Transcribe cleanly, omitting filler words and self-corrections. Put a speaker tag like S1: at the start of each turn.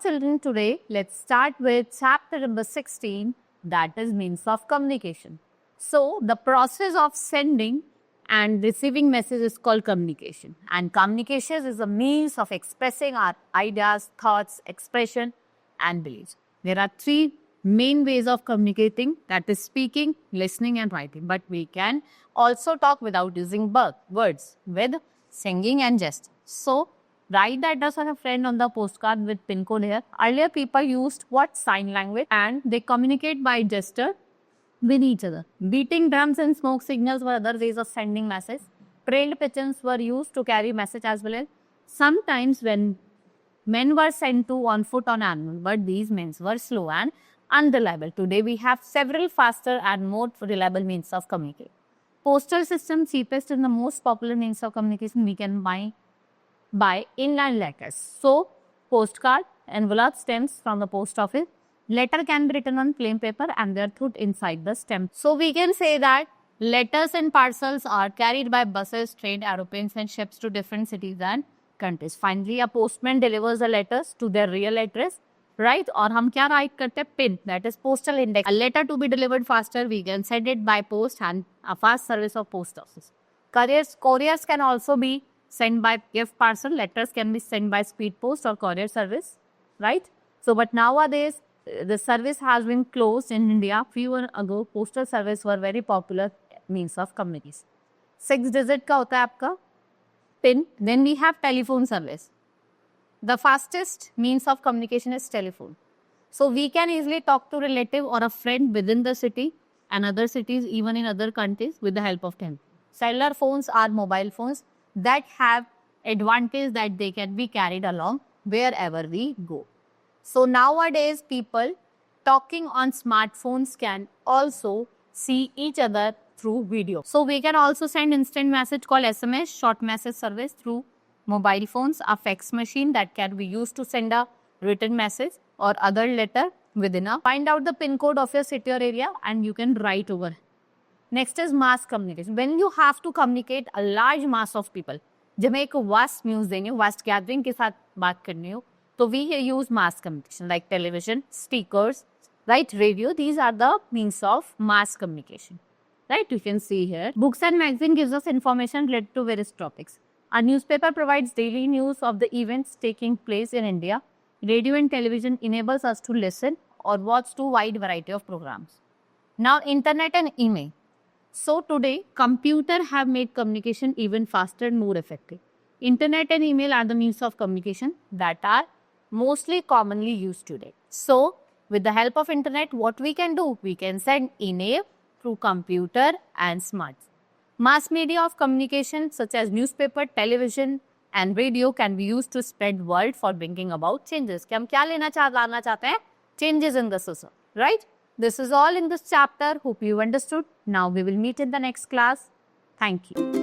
S1: children, today let's start with chapter number 16, that is means of communication. So the process of sending and receiving message is called communication, and communication is a means of expressing our ideas, thoughts, expression and beliefs. There are three main ways of communicating, that is speaking, listening and writing, but we can also talk without using words with singing and gesture. So write the address of a friend on the postcard with pin code here. Earlier people used what? Sign language, and they communicate by gesture with each other. Beating drums and smoke signals were other ways of sending message. Trailed pigeons were used to carry message as well. Sometimes when men were sent to on foot on animal, but these men were slow and unreliable. Today we have several faster and more reliable means of communication. Postal system, cheapest and the most popular means of communication. We can buy inland letters. So postcard, envelope, stamps from the post office. Letter can be written on plain paper and they are put inside the stamp. So we can say that letters and parcels are carried by buses, train, aeroplanes and ships to different cities and countries. Finally, a postman delivers the letters to their real address, right? और हम क्या write करते हैं? PIN, that is postal index. A letter to be delivered faster, we can send it by post and a fast service of post office. Couriers can also be sent by gift parcel. Letters can be sent by speed post or courier service, right? So, but nowadays, the service has been closed in India. Few years ago, postal service were very popular means of communication. 6 digit का होता है आपका PIN. Then we have telephone service. The fastest means of communication is telephone. So we can easily talk to relative or a friend within the city and other cities, even in other countries, with the help of telephone. Cellular phones are mobile phones that have advantage that they can be carried along wherever we go. So nowadays people talking on smartphones can also see each other through video. So we can also send instant message called SMS, short message service, through mobile phones, a fax machine that can be used to send a written message or other letter within a. Find out the pin code of your city or area and you can write over. Next is mass communication. When you have to communicate a large mass of people, जब मैं एक vast news देनी हो, vast gathering के साथ बात करनी हो, so we use mass communication like television, speakers, right, radio. These are the means of mass communication, right? You can see here. Books and magazine gives us information related to various topics. A newspaper provides daily news of the events taking place in India. Radio and television enables us to listen or watch to wide variety of programs. Now, internet and email. So today, computer have made communication even faster and more effective. Internet and email are the means of communication that are mostly commonly used today. So, with the help of internet, what we can do? We can send email through computer and smartphone. Mass media of communication such as newspaper, television and radio can be used to spread word for bringing about changes. कि हम क्या लाना चाहते हैं? Changes in the society, right? This is all in this chapter. Hope you understood. Now we will meet in the next class. Thank you.